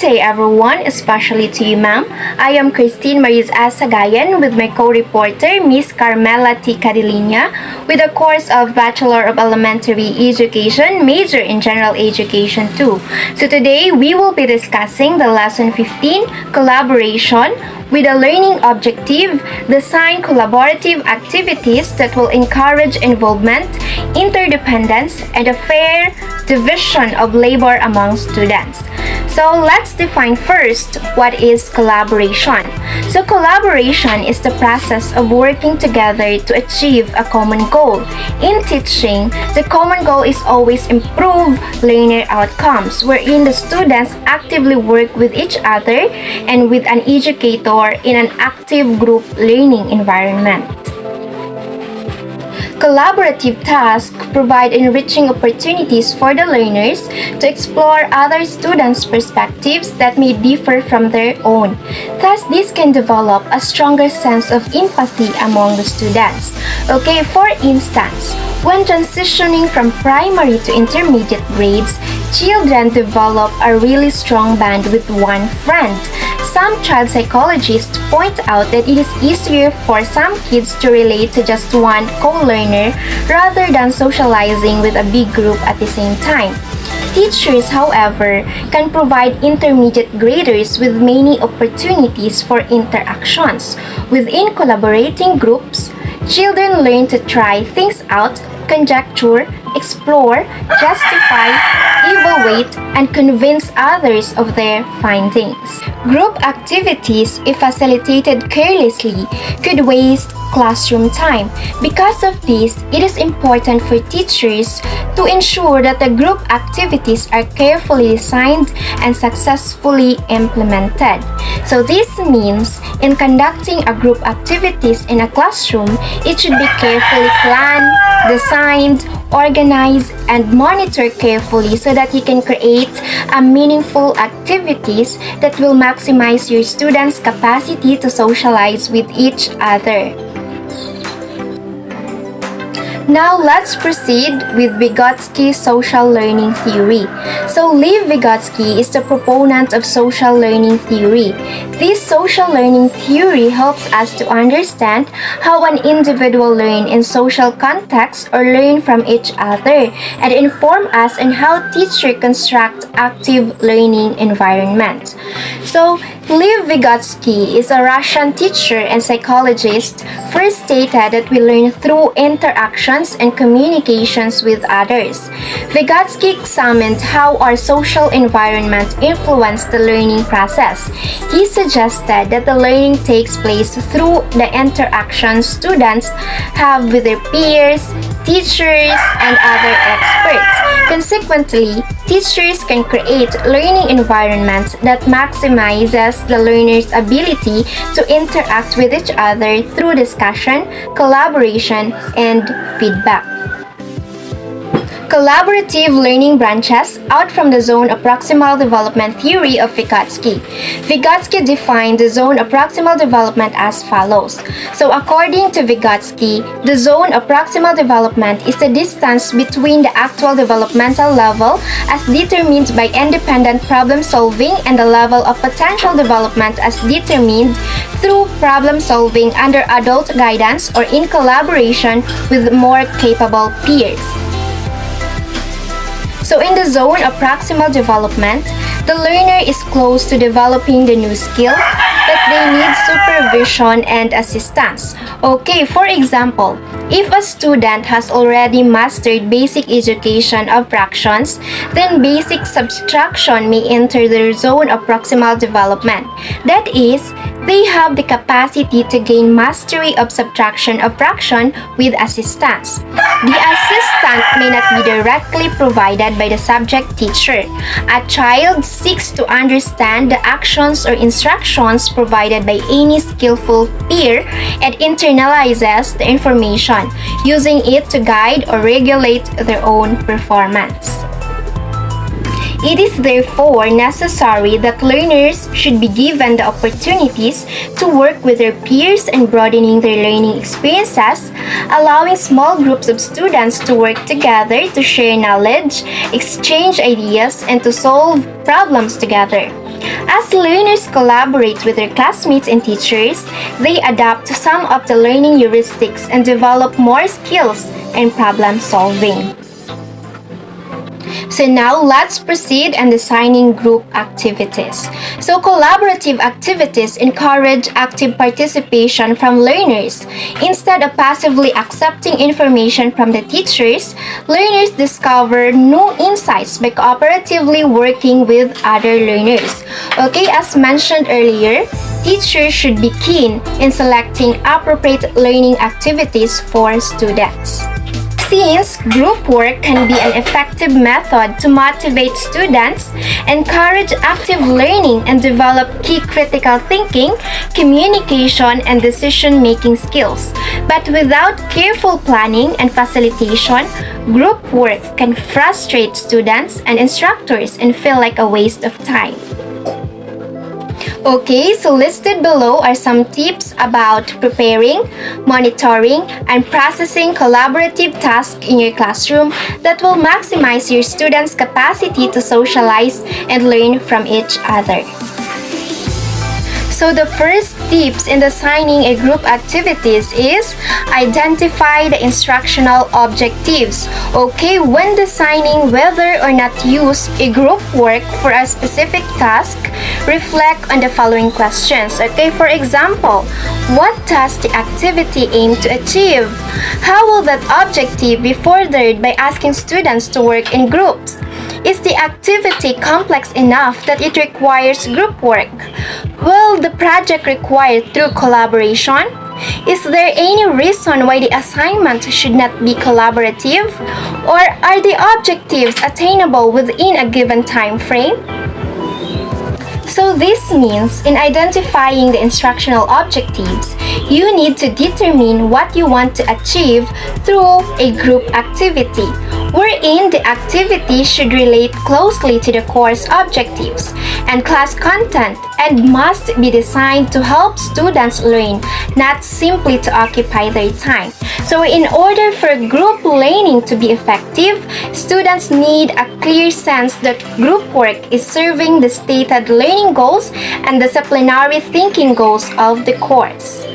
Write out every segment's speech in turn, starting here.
day everyone, especially to you ma'am. I am Christine Mariz Asagayan with my co-reporter Miss Carmela T. Cadilinia with a course of Bachelor of Elementary Education, major in General Education too. So today we will be discussing the lesson 15, collaboration, with a learning objective, design collaborative activities that will encourage involvement, interdependence, and a fair division of labor among students. So let's define first what is collaboration. So collaboration is the process of working together to achieve a common goal. In teaching, the common goal is always improve learner outcomes, wherein the students actively work with each other and with an educator in an active group learning environment. Collaborative tasks provide enriching opportunities for the learners to explore other students' perspectives that may differ from their own. Thus, this can develop a stronger sense of empathy among the students. Okay, for instance, when transitioning from primary to intermediate grades, children develop a really strong bond with one friend. Some child psychologists point out that it is easier for some kids to relate to just one co-learner rather than socializing with a big group at the same time. Teachers, however, can provide intermediate graders with many opportunities for interactions. Within collaborating groups, children learn to try things out, conjecture, explore, justify, evaluate, and convince others of their findings. Group activities, if facilitated carelessly, could waste classroom time. Because of this, it is important for teachers to ensure that the group activities are carefully designed and successfully implemented. So this means in conducting a group activities in a classroom, it should be carefully planned, designed, organized, and monitored carefully so that you can create a meaningful activities that will maximize your students' capacity to socialize with each other. Now let's proceed with Vygotsky's social learning theory. So Lev Vygotsky is the proponent of social learning theory. This social learning theory helps us to understand how an individual learn in social contexts or learn from each other and inform us on how teachers construct active learning environments. So Lev Vygotsky is a Russian teacher and psychologist, first stated that we learn through interactions and communications with others. Vygotsky examined how our social environment influenced the learning process. He suggested that the learning takes place through the interactions students have with their peers, teachers, and other experts. Consequently, teachers can create learning environments that maximizes the learner's ability to interact with each other through discussion, collaboration, and feedback. Collaborative learning branches out from the zone of proximal development theory of Vygotsky. Vygotsky defined the zone of proximal development as follows. So according to Vygotsky, the zone of proximal development is the distance between the actual developmental level as determined by independent problem solving and the level of potential development as determined through problem solving under adult guidance or in collaboration with more capable peers. So in the zone of proximal development, the learner is close to developing the new skill, but they need supervision and assistance. Okay, for example, if a student has already mastered basic education of fractions, then basic subtraction may enter their zone of proximal development. That is, they have the capacity to gain mastery of subtraction of fraction with assistance. The assistant may not be directly provided by the subject teacher. A child seeks to understand the actions or instructions provided by any skillful peer and internalizes the information, using it to guide or regulate their own performance. It is therefore necessary that learners should be given the opportunities to work with their peers and broadening their learning experiences, allowing small groups of students to work together to share knowledge, exchange ideas, and to solve problems together. As learners collaborate with their classmates and teachers, they adapt to some of the learning heuristics and develop more skills in problem solving. So now let's proceed in designing group activities. So collaborative activities encourage active participation from learners. Instead of passively accepting information from the teachers, learners discover new insights by cooperatively working with other learners. Okay, as mentioned earlier, teachers should be keen in selecting appropriate learning activities for students. Since group work can be an effective method to motivate students, encourage active learning, and develop key critical thinking, communication, and decision-making skills. But without careful planning and facilitation, group work can frustrate students and instructors and feel like a waste of time. Okay, so listed below are some tips about preparing, monitoring, and processing collaborative tasks in your classroom that will maximize your students' capacity to socialize and learn from each other. So the first tips in designing a group activities is identify the instructional objectives. Okay, when designing whether or not use a group work for a specific task, reflect on the following questions. Okay, for example, what does the activity aim to achieve? How will that objective be furthered by asking students to work in groups? Is the activity complex enough that it requires group work? Will the project require true collaboration? Is there any reason why the assignment should not be collaborative? Or are the objectives attainable within a given time frame? So this means in identifying the instructional objectives, you need to determine what you want to achieve through a group activity, wherein the activity should relate closely to the course objectives and class content and must be designed to help students learn, not simply to occupy their time. So in order for group learning to be effective, students need a clear sense that group work is serving the stated learning goals and disciplinary thinking goals of the course.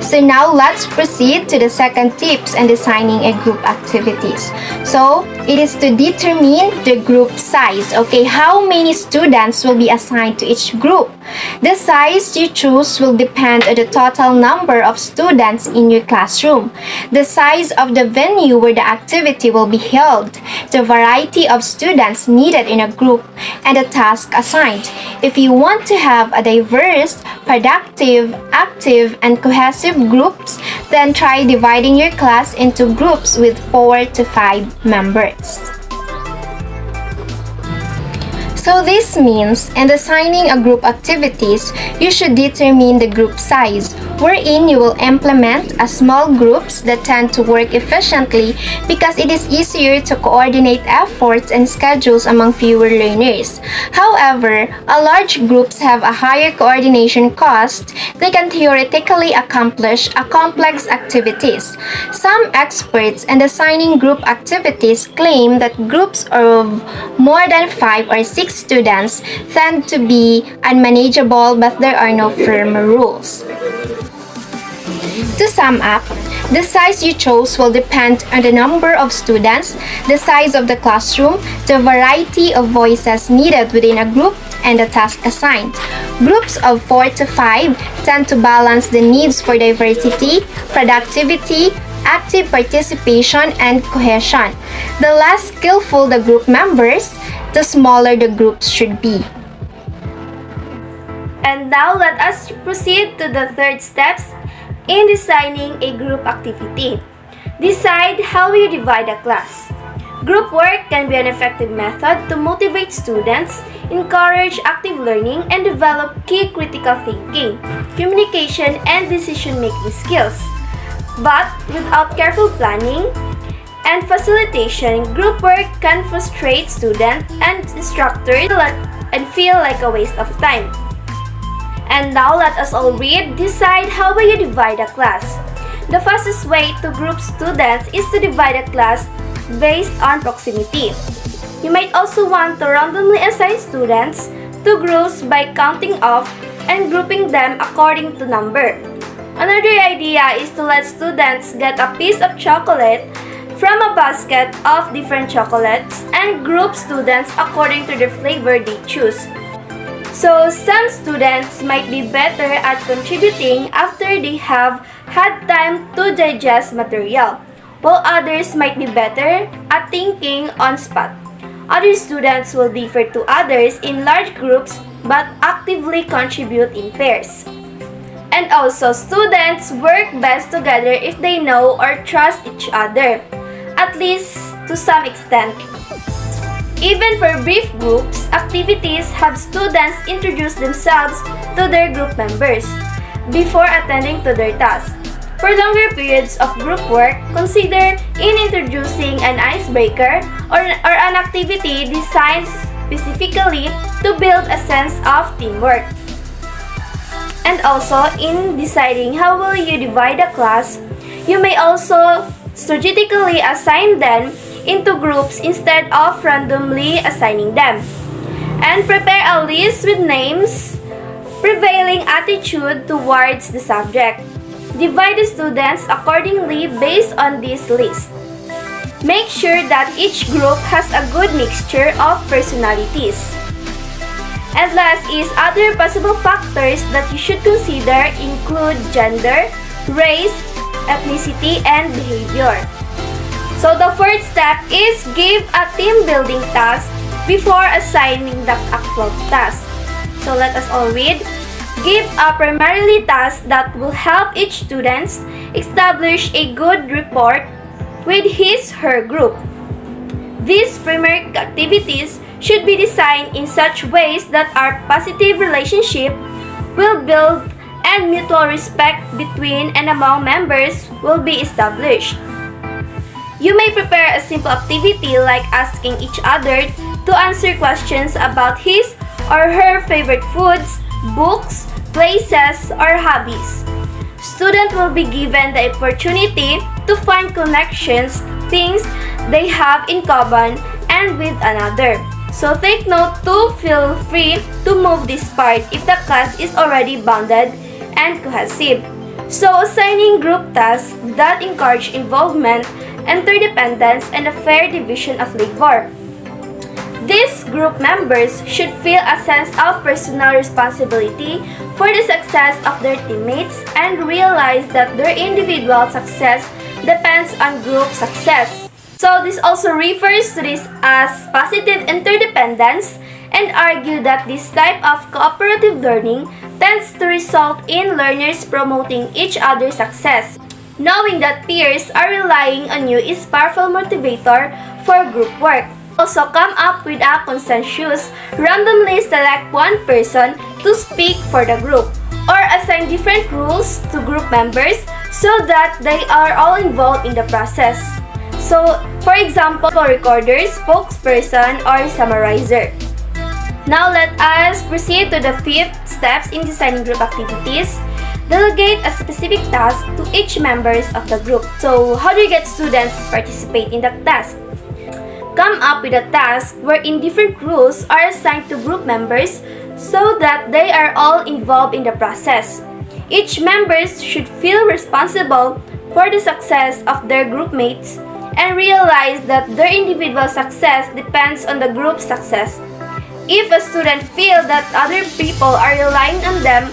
So now let's proceed to the second tips in designing a group activities. So it is to determine the group size. Okay, how many students will be assigned to each group? The size you choose will depend on the total number of students in your classroom, the size of the venue where the activity will be held, the variety of students needed in a group, and the task assigned. If you want to have a diverse, productive, active, and cohesive groups, then try dividing your class into groups with 4 to 5 members. So this means in designing a group activities, you should determine the group size, wherein you will implement a small groups that tend to work efficiently because it is easier to coordinate efforts and schedules among fewer learners. However, a large groups have a higher coordination cost. They can theoretically accomplish a complex activities. Some experts in designing group activities claim that groups of more than 5 or 6 students tend to be unmanageable, but there are no firm rules. To sum up, the size you chose will depend on the number of students, the size of the classroom, the variety of voices needed within a group, and the task assigned. Groups of 4 to 5 tend to balance the needs for diversity, productivity, active participation, and cohesion. The less skillful the group members, the smaller the groups should be. And now let us proceed to the third steps in designing a group activity. Decide how you divide a class. Group work can be an effective method to motivate students, encourage active learning, and develop key critical thinking, communication, and decision-making skills. But without careful planning and facilitation, group work can frustrate students and instructors and feel like a waste of time. And now let us all read, decide how will you divide a class. The fastest way to group students is to divide a class based on proximity. You might also want to randomly assign students to groups by counting off and grouping them according to number. Another idea is to let students get a piece of chocolate from a basket of different chocolates and group students according to the flavor they choose. So, some students might be better at contributing after they have had time to digest material, while others might be better at thinking on spot. Other students will differ to others in large groups but actively contribute in pairs. And also, students work best together if they know or trust each other, at least to some extent. Even for brief groups, activities have students introduce themselves to their group members before attending to their task. For longer periods of group work, consider introducing an icebreaker or an activity designed specifically to build a sense of teamwork. And also, in deciding how will you divide a class, you may also strategically assign them into groups instead of randomly assigning them. And prepare a list with names, prevailing attitude towards the subject. Divide the students accordingly based on this list. Make sure that each group has a good mixture of personalities. And last is other possible factors that you should consider include gender, race, ethnicity, and behavior. So the first step is give a team building task before assigning the actual task. So let us all read. Give a primarily task that will help each student establish a good rapport with his/her group. These primary activities should be designed in such ways that our positive relationship will build and mutual respect between and among members will be established. You may prepare a simple activity like asking each other to answer questions about his or her favorite foods, books, places, or hobbies. Students will be given the opportunity to find connections, things they have in common and with another. So take note to feel free to move this part if the class is already bonded and cohesive. So assigning group tasks that encourage involvement, interdependence, and a fair division of labor. These group members should feel a sense of personal responsibility for the success of their teammates and realize that their individual success depends on group success. So this also refers to this as positive interdependence and argue that this type of cooperative learning tends to result in learners promoting each other's success. Knowing that peers are relying on you is powerful motivator for group work. Also, come up with a consensus, randomly select one person to speak for the group, or assign different rules to group members so that they are all involved in the process. So, for example, recorder, spokesperson, or summarizer. Now let us proceed to the 5th steps in designing group activities. Delegate a specific task to each members of the group. So, how do you get students to participate in that task? Come up with a task wherein different rules are assigned to group members so that they are all involved in the process. Each members should feel responsible for the success of their group mates and realize that their individual success depends on the group success. If a student feels that other people are relying on them,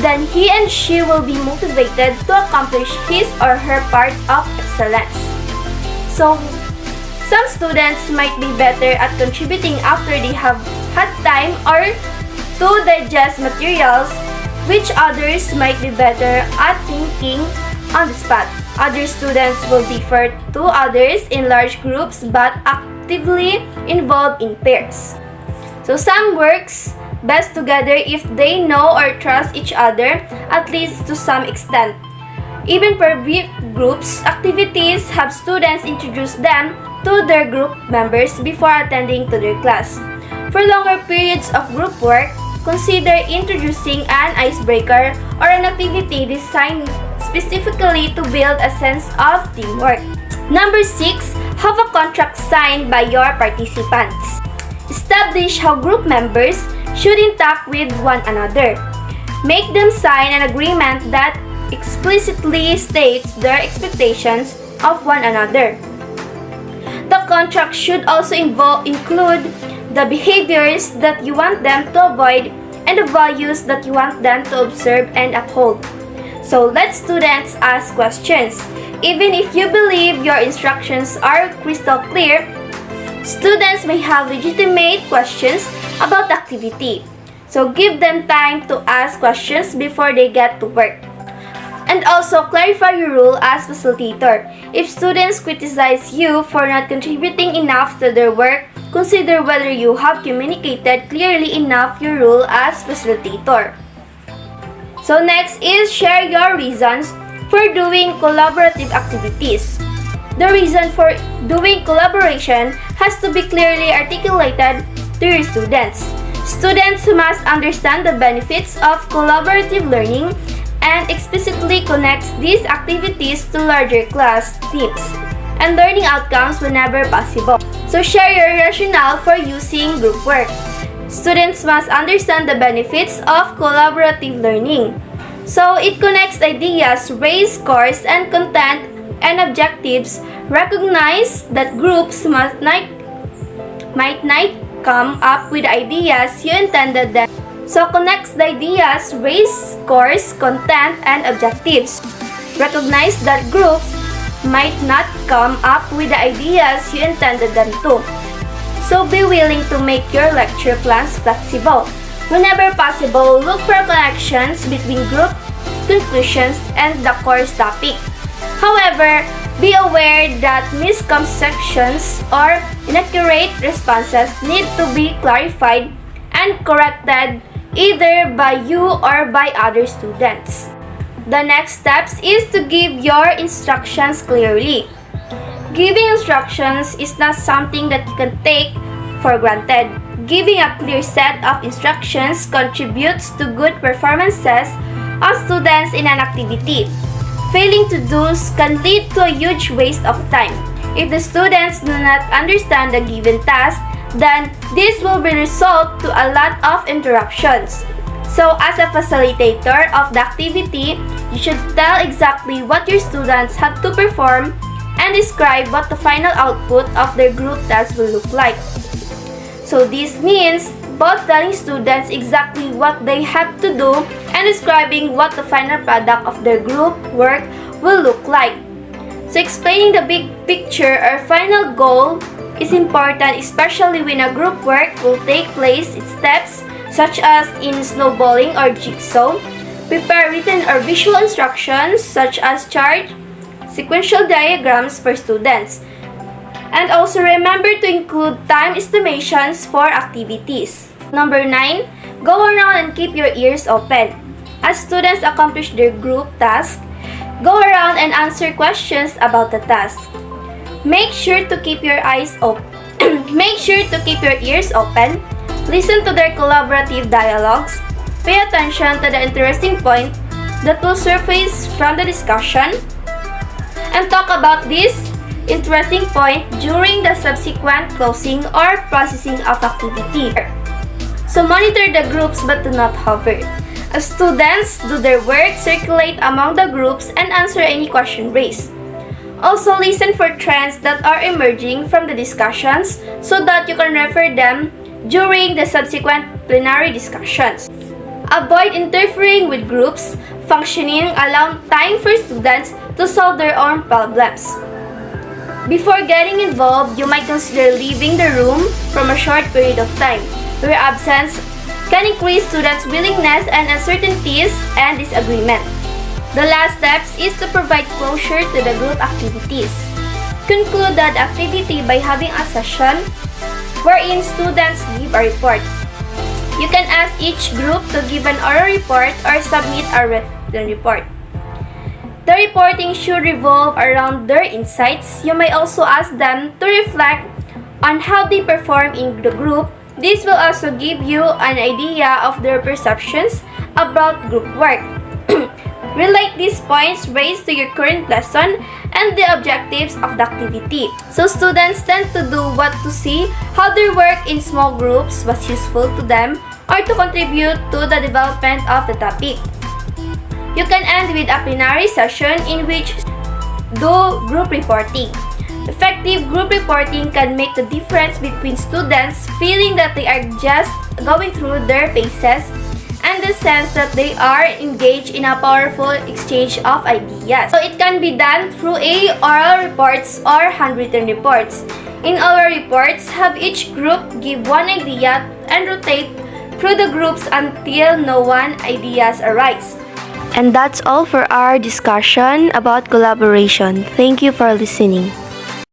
then he and she will be motivated to accomplish his or her part of excellence. So, some students might be better at contributing after they have had time or to digest materials, which others might be better at thinking on the spot. Other students will differ to others in large groups but actively involved in pairs. So some works best together if they know or trust each other, at least to some extent. Even for brief groups, activities have students introduce them to their group members before attending to their class. For longer periods of group work, consider introducing an icebreaker or an activity designed specifically to build a sense of teamwork. Number 6, Have a contract signed by your participants. Establish how group members should interact with one another. Make them sign an agreement that explicitly states their expectations of one another. The contract should also include the behaviors that you want them to avoid and the values that you want them to observe and uphold. So let students ask questions. Even if you believe your instructions are crystal clear, students may have legitimate questions about the activity. So give them time to ask questions before they get to work. And also clarify your role as facilitator. If students criticize you for not contributing enough to their work, consider whether you have communicated clearly enough your role as facilitator. So next is share your reasons for doing collaborative activities. The reason for doing collaboration has to be clearly articulated to your students. Students must understand the benefits of collaborative learning and explicitly connects these activities to larger class teams and learning outcomes whenever possible. So share your rationale for using group work. Students must understand the benefits of collaborative learning. So it connects ideas, raise scores and content and objectives. Recognize that groups might not come up with ideas you intended them. So connects the ideas, raise scores, content, and objectives. Recognize that groups might not come up with the ideas you intended them to. So be willing to make your lecture plans flexible. Whenever possible, look for connections between group conclusions and the course topic. However, be aware that misconceptions or inaccurate responses need to be clarified and corrected either by you or by other students. The next steps is to give your instructions clearly. Giving instructions is not something that you can take for granted. Giving a clear set of instructions contributes to good performances of students in an activity. Failing to do can lead to a huge waste of time. If the students do not understand the given task, then this will result to a lot of interruptions. So as a facilitator of the activity, you should tell exactly what your students have to perform and describe what the final output of their group task will look like. So this means both telling students exactly what they have to do and describing what the final product of their group work will look like. So explaining the big picture or final goal is important, especially when a group work will take place in steps such as in snowballing or jigsaw. Prepare written or visual instructions such as chart, sequential diagrams for students. And also remember to include time estimations for activities. Number 9, go around and keep your ears open. As students accomplish their group task, go around and answer questions about the task. Make sure to keep your eyes open. Make sure to keep your ears open. Listen to their collaborative dialogues. Pay attention to the interesting point that will surface from the discussion. And talk about this interesting point during the subsequent closing or processing of activity. So monitor the groups but do not hover. As students do their work, circulate among the groups and answer any question raised. Also, listen for trends that are emerging from the discussions so that you can refer them during the subsequent plenary discussions. Avoid interfering with groups functioning, allow time for students to solve their own problems. Before getting involved, you might consider leaving the room from a short period of time. Your absence can increase students' willingness and uncertainties and disagreement. The last steps is to provide closure to the group activities. Conclude that activity by having a session wherein students give a report. You can ask each group to give an oral report or submit a written report. The reporting should revolve around their insights. You may also ask them to reflect on how they perform in the group. This will also give you an idea of their perceptions about group work. Relate these points raised to your current lesson and the objectives of the activity. So students tend to do what to see how their work in small groups was useful to them or to contribute to the development of the topic. You can end with a plenary session in which do group reporting. Effective group reporting can make the difference between students feeling that they are just going through their paces and the sense that they are engaged in a powerful exchange of ideas. So it can be done through oral reports or handwritten reports. In oral reports, have each group give one idea and rotate through the groups until no one ideas arise. And that's all for our discussion about collaboration. Thank you for listening.